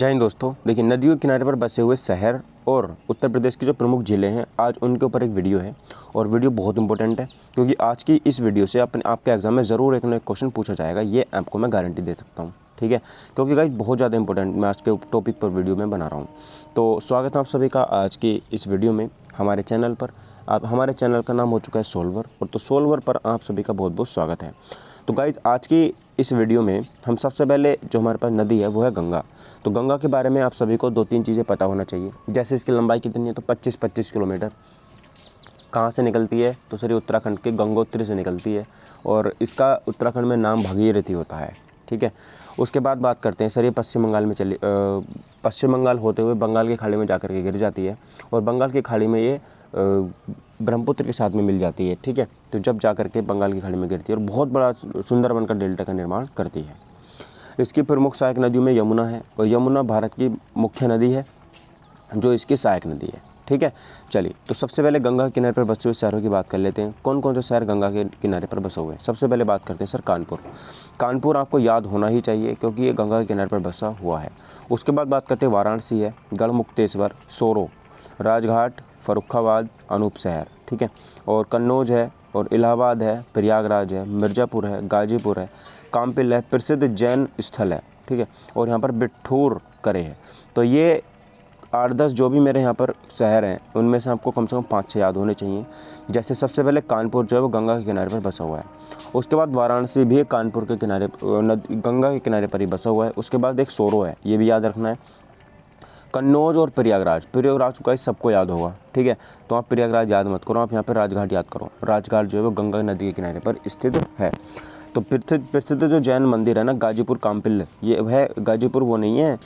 जय हिंद दोस्तों। देखिए, नदियों के किनारे पर बसे हुए शहर और उत्तर प्रदेश की जो प्रमुख झीलें हैं, आज उनके ऊपर एक वीडियो है और वीडियो बहुत इंपॉर्टेंट है क्योंकि आज की इस वीडियो से आपके एग्जाम में ज़रूर एक ना एक क्वेश्चन पूछा जाएगा। ये आपको मैं गारंटी दे सकता हूँ, ठीक है। क्योंकि गाइस बहुत ज़्यादा इंपॉर्टेंट मैं आज के टॉपिक पर वीडियो में बना रहा हूँ। तो स्वागत है आप सभी का आज की इस वीडियो में हमारे चैनल पर। हमारे चैनल का नाम हो चुका है सोल्वर, और तो सोल्वर पर आप सभी का बहुत बहुत स्वागत है। तो गाइज आज की इस वीडियो में हम सबसे पहले जो हमारे पास नदी है वो है गंगा। तो गंगा के बारे में आप सभी को दो तीन चीज़ें पता होना चाहिए। जैसे इसकी लंबाई कितनी है, तो 25 किलोमीटर। कहाँ से निकलती है, तो सर उत्तराखंड के गंगोत्री से निकलती है और इसका उत्तराखंड में नाम भगीरथी होता है, ठीक है। उसके बाद बात करते हैं सर, ये पश्चिम बंगाल में पश्चिम बंगाल होते हुए बंगाल की खाड़ी में जाकर के गिर जाती है और बंगाल की खाड़ी में ये ब्रह्मपुत्र के साथ में मिल जाती है, ठीक है। तो जब जाकर के बंगाल की खाड़ी में गिरती है और बहुत बड़ा सुंदर बनकर डेल्टा का निर्माण करती है। इसकी प्रमुख सहायक नदियों में यमुना है और यमुना भारत की मुख्य नदी है जो इसकी सहायक नदी है, ठीक है। चलिए, तो सबसे पहले गंगा के किनारे पर बसे हुए शहरों की बात कर लेते हैं। कौन कौन से शहर गंगा के किनारे पर बसे हुए हैं। सबसे पहले बात करते हैं सर कानपुर। कानपुर आपको याद होना ही चाहिए क्योंकि ये गंगा के किनारे पर बसा हुआ है। उसके बाद बात करते हैं वाराणसी है, गढ़मुक्तेश्वर, सोरो, राजघाट, फर्रुखाबाद, अनूप शहर, ठीक है। और कन्नौज है और इलाहाबाद है, प्रयागराज है, मिर्ज़ापुर है, गाजीपुर है, काम्पिल है, प्रसिद्ध जैन स्थल है, ठीक है। और यहाँ पर बिठूर करे है। तो ये 8-10 जो भी मेरे यहाँ पर शहर हैं उनमें से आपको कम से कम 5-6 याद होने चाहिए। जैसे सबसे पहले कानपुर जो है वो गंगा के किनारे पर बसा हुआ है। उसके बाद वाराणसी भी कानपुर के किनारे गंगा के किनारे पर ही बसा हुआ है। उसके बाद एक सोरो है, ये भी याद रखना है। कन्नौज और प्रयागराज का सबको याद होगा, ठीक है। तो आप प्रयागराज याद मत करो, आप यहाँ पर राजघाट याद करो। राजघाट जो है वो गंगा नदी के किनारे पर स्थित है। तो प्रसिद्ध जो जैन मंदिर है ना, गाजीपुर काम्पिल, ये वह गाजीपुर वो नहीं है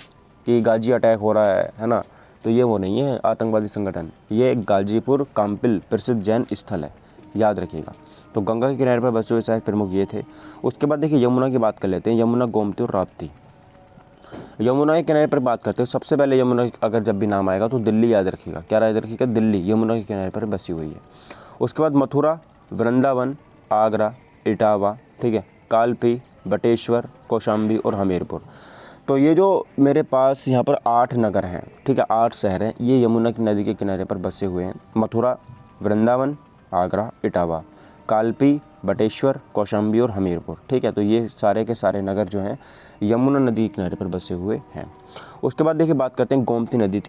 कि गाजी अटैक हो रहा है ना, तो ये वो नहीं है आतंकवादी संगठन। ये गाजीपुर काम्पिल प्रसिद्ध जैन स्थल है, याद रखिएगा। तो गंगा के किनारे पर बसे हुए शहर प्रमुख ये थे। उसके बाद देखिए यमुना की बात कर लेते हैं। यमुना, गोमती और राप्ती। यमुना के किनारे पर बात करते हैं। सबसे पहले यमुना अगर जब भी नाम आएगा तो दिल्ली याद रखिएगा। क्या याद रखिएगा? दिल्ली यमुना के किनारे पर बसी हुई है। उसके बाद मथुरा, वृंदावन, आगरा, इटावा, ठीक है, कालपी, बटेश्वर, कौशाम्बी और हमीरपुर। तो ये जो मेरे पास यहाँ पर 8 नगर हैं, ठीक है, 8 शहर हैं, ये यमुना की नदी के किनारे पर बसे हुए हैं। मथुरा, वृंदावन, आगरा, इटावा, कालपी, बटेश्वर, कौशाम्बी और हमीरपुर, ठीक है। तो ये सारे के सारे नगर जो हैं यमुना नदी के किनारे पर बसे हुए हैं। उसके बाद देखिए बात करते हैं गोमती नदी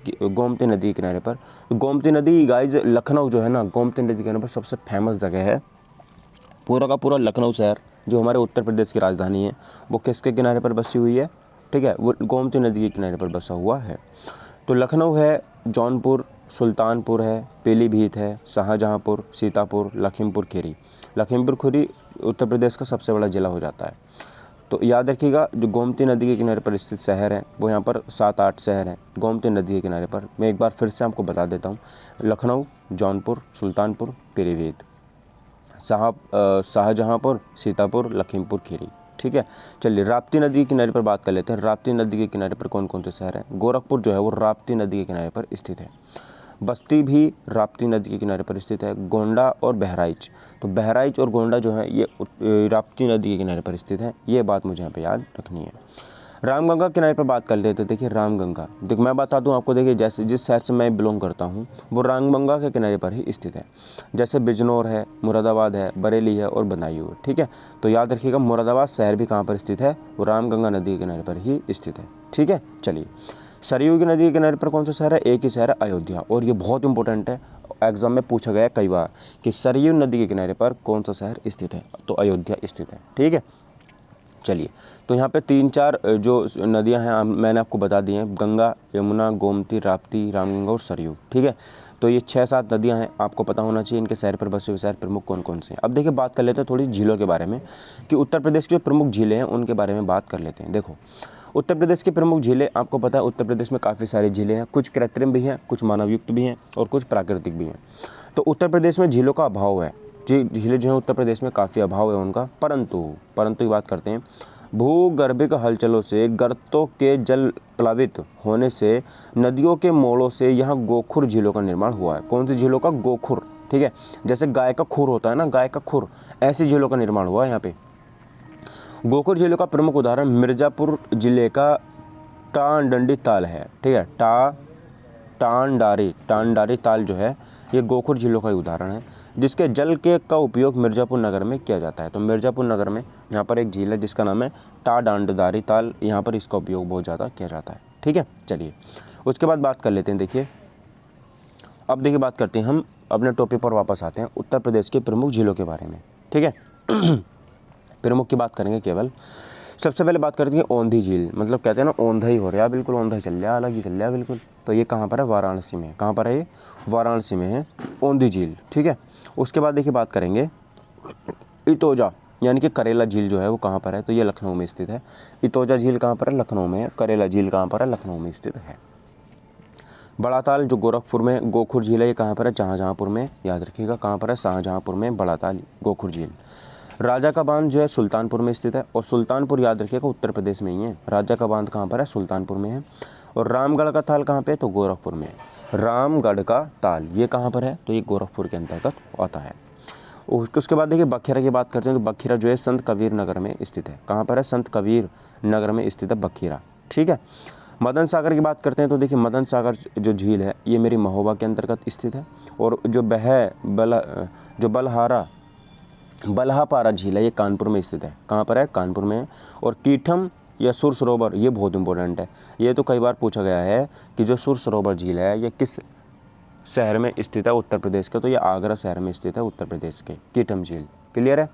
के किनारे पर। गोमती नदी गाइज लखनऊ जो है ना, गोमती नदी के किनारे पर सबसे फेमस जगह है। पूरा का पूरा लखनऊ शहर जो हमारे उत्तर प्रदेश की राजधानी है वो किसके किनारे पर बसी हुई है, ठीक है, वो गोमती नदी के किनारे पर बसा हुआ है। तो लखनऊ है, जौनपुर, सुल्तानपुर है, पीलीभीत है, शाहजहांपुर, सीतापुर, लखीमपुर खीरी। लखीमपुर खीरी उत्तर प्रदेश का सबसे बड़ा जिला हो जाता है। तो याद रखिएगा, जो गोमती नदी के किनारे पर स्थित शहर हैं वो यहाँ पर 7-8 शहर हैं गोमती नदी के किनारे पर। मैं एक बार फिर से आपको बता देता हूँ। लखनऊ, जौनपुर, सुल्तानपुर, पीलीभीत, शाहजहांपुर, सीतापुर, लखीमपुर खीरी, ठीक है। चलिए राप्ती नदी के किनारे पर बात कर लेते हैं। राप्ती नदी के किनारे पर कौन कौन से शहर हैं। गोरखपुर जो है वो राप्ती नदी के किनारे पर स्थित है। बस्ती भी राप्ती नदी के किनारे पर स्थित है। गोंडा और बहराइच, तो बहराइच और गोंडा जो है ये राप्ती नदी के किनारे पर स्थित है। ये बात मुझे यहाँ पे याद रखनी है। रामगंगा किनारे पर बात कर लेते हैं। देखिए रामगंगा, मैं बता दूं आपको, देखिए जैसे जिस शहर से मैं बिलोंग करता हूं वो रामगंगा के किनारे पर ही स्थित है। जैसे बिजनौर है, मुरादाबाद है, बरेली है और बदायूं है, ठीक है। तो याद रखिएगा मुरादाबाद शहर भी कहाँ पर स्थित है, वो रामगंगा नदी के किनारे पर ही स्थित है, ठीक है। चलिए सरयू की नदी के किनारे पर कौन सा शहर है, एक ही शहर है, अयोध्या। और ये बहुत इंपॉर्टेंट है, एग्जाम में पूछा गया कई बार कि सरयू नदी के किनारे पर कौन सा शहर स्थित है, तो अयोध्या स्थित है, ठीक है। चलिए, तो यहाँ पे 3-4 जो नदियाँ हैं मैंने आपको बता दी हैं, गंगा, यमुना, गोमती, राप्ती, रामगंगा और सरयू, ठीक है। तो ये 6-7 नदियाँ हैं, आपको पता होना चाहिए इनके शहर पर बसे हुए शहर प्रमुख कौन कौन से हैं। अब देखिए बात कर लेते हैं थोड़ी झीलों के बारे में कि उत्तर प्रदेश की जो प्रमुख झीलें हैं उनके बारे में बात कर लेते हैं। देखो उत्तर प्रदेश की प्रमुख झीलें, आपको पता है उत्तर प्रदेश में काफ़ी सारी झीलें हैं, कुछ कृत्रिम भी हैं, कुछ मानवयुक्त भी हैं और कुछ प्राकृतिक भी हैं। तो उत्तर प्रदेश में झीलों का अभाव है, झीलें जो हैं उत्तर प्रदेश में काफ़ी अभाव है उनका। परंतु की बात करते हैं, भूगर्भिक हलचलों से, गर्तों के जल प्लावित होने से, नदियों के मोड़ों से यहाँ गोखुर झीलों का निर्माण हुआ है। कौन सी झीलों का? गोखुर, ठीक है। जैसे गाय का खुर होता है ना, गाय का खुर, ऐसी झीलों का निर्माण हुआ है यहाँ पे। गोखुर झीलों का प्रमुख उदाहरण मिर्ज़ापुर जिले का टांडंडी ताल है, ठीक है। टांडारी ताल जो है ये गोखुर झीलों का उदाहरण है, जिसके जल के का उपयोग मिर्ज़ापुर नगर में किया जाता है। तो मिर्ज़ापुर नगर में यहाँ पर एक झील है जिसका नाम है टांडारी ताल, यहाँ पर इसका उपयोग बहुत ज़्यादा किया जाता है, ठीक है। चलिए उसके बाद बात कर लेते हैं। देखिए अब देखिए बात करते हैं, हम अपने टॉपिक पर वापस आते हैं, उत्तर प्रदेश के प्रमुख झीलों के बारे में, ठीक है। प्रमुख की बात करेंगे केवल। सबसे पहले बात करते हैं औंधी झील, मतलब कहते हैं ना औंधा ही हो रहा है, बिल्कुल औंधा ही चल रहा है, अलग ही चल रहा है बिल्कुल। तो ये कहाँ पर है? वाराणसी में। कहाँ पर है ये? वाराणसी में है औंधी झील, ठीक है। उसके बाद देखिए बात करेंगे इतोजा यानी कि करेला झील जो है वो कहाँ पर है? तो ये लखनऊ में स्थित है। इतोजा झील कहाँ पर है? लखनऊ में है। करेला झील कहाँ पर है? लखनऊ में स्थित है। बड़ा ताल जो गोरखपुर में गोखुर झील है, ये कहाँ पर है? शाहजहाँपुर में, याद रखिएगा कहाँ पर है? शाहजहाँपुर में बड़ा ताल गोखुर झील। राजा का बांध जो है सुल्तानपुर में स्थित है, और सुल्तानपुर याद रखिएगा उत्तर प्रदेश में ही है। राजा का बांध कहाँ पर है? सुल्तानपुर में है। और रामगढ़ का ताल कहाँ पे है? तो गोरखपुर में। रामगढ़ का ताल ये कहाँ पर है? तो ये गोरखपुर के अंतर्गत आता है। उसके बाद देखिए बखीरा की बात करते हैं, तो बखीरा जो है संत कबीर नगर में स्थित है। कहाँ पर है? संत कबीर नगर में स्थित है बखीरा, ठीक है। मदन सागर की बात करते हैं, तो देखिए मदन सागर जो झील है ये मेरी महोबा के अंतर्गत स्थित है। और जो बल्हापारा झील है ये कानपुर में स्थित है। कहाँ पर है? कानपुर में है। और कीठम या सुर सरोवर ये बहुत इंपॉर्टेंट है, ये तो कई बार पूछा गया है कि जो सुर सरोवर झील है ये किस शहर में स्थित है उत्तर प्रदेश के? तो ये आगरा शहर में स्थित है उत्तर प्रदेश के, कीठम झील। क्लियर है।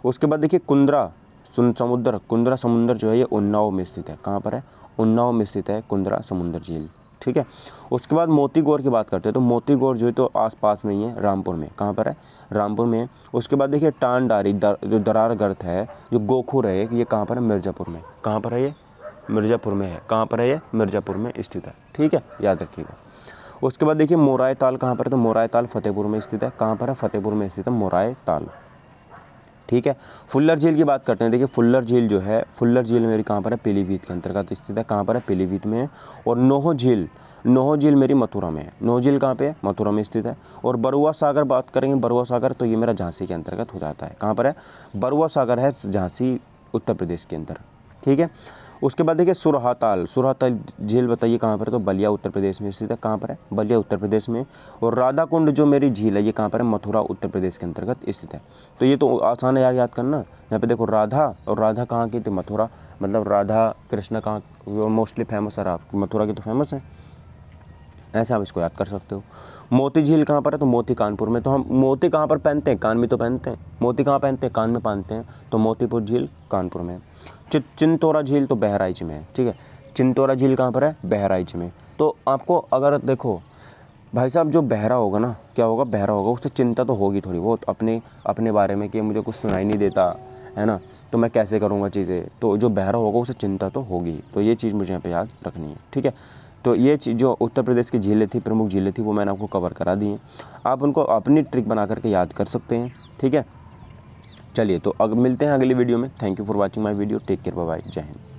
उसके बाद देखिए कुंद्रा समुद्र जो है ये उन्नाव में स्थित है। कहाँ पर है? उन्नाव में स्थित है कुंद्रा समुद्र झील, ठीक है। उसके बाद मोतीगौर की बात करते हैं, तो मोतीगौर जो है तो आसपास में ही है, रामपुर में। कहाँ पर है? रामपुर में है। उसके बाद देखिए टांडारी जो दरार गर्त है, जो गोखुर है ये कहाँ पर है? मिर्ज़ापुर में। कहाँ पर है ये? मिर्ज़ापुर में है। कहाँ पर है ये? मिर्ज़ापुर में स्थित है, ठीक है, याद रखिएगा। उसके बाद देखिए मोराय ताल कहाँ पर है? तो मोराय ताल फतेहपुर में स्थित है। कहाँ पर है? फतेहपुर में स्थित है मोराय ताल, ठीक है। फुल्लर झील की बात करते हैं। देखिए फुल्लर झील जो है, फुल्लर झील मेरी कहाँ पर है? पीलीभीत के अंतर्गत स्थित है। कहाँ पर है? पीलीभीत में है। और नोहो झील मेरी मथुरा में है। नोहो झील कहाँ पे है? मथुरा में स्थित है। और बरुआ सागर बात करेंगे, बरुआ सागर तो ये मेरा झांसी के अंतर्गत हो जाता है। कहाँ पर है? बरुआ सागर है झांसी उत्तर प्रदेश के अंदर, ठीक है। उसके बाद देखिए सुरहाताल झील बताइए कहाँ पर है? तो बलिया उत्तर प्रदेश में स्थित है। कहाँ पर है? बलिया उत्तर प्रदेश में। और राधा कुंड जो मेरी झील है ये कहाँ पर है? मथुरा उत्तर प्रदेश के अंतर्गत स्थित है। तो ये तो आसान है यार याद करना। यहाँ पे देखो राधा, और राधा कहाँ की थी? मथुरा, मतलब राधा कृष्ण कहाँ मोस्टली फेमस है? मथुरा की तो फेमस है, ऐसे आप इसको याद कर सकते हो। मोती झील कहाँ पर है? तो मोती कानपुर में। तो हम मोती कहाँ पर पहनते हैं? कान में तो पहनते हैं। मोती कहाँ पहनते हैं? कान में पहनते हैं। तो मोतीपुर झील कानपुर में। चिंतोरा झील तो बहराइच में है, ठीक है। चिंतोरा झील कहाँ पर है? बहराइच में। तो आपको अगर देखो भाई साहब, जो बहरा होगा ना, क्या होगा? बहरा होगा, उससे चिंता तो होगी थोड़ी बहुत अपने बारे में कि मुझे कुछ सुनाई नहीं देता है ना, तो मैं कैसे करूँगा चीज़ें। तो जो बहरा होगा उसे चिंता तो होगी। तो ये चीज़ मुझे यहाँ पे याद रखनी है, ठीक है। तो ये चीज़ जो उत्तर प्रदेश की झीलें थी, प्रमुख झीलें थी, वो मैंने आपको कवर करा दी हैं। आप उनको अपनी ट्रिक बना करके याद कर सकते हैं, ठीक है। चलिए तो अब मिलते हैं अगली वीडियो में। Thank you for watching my video. Take care, bye bye, जय हिंद।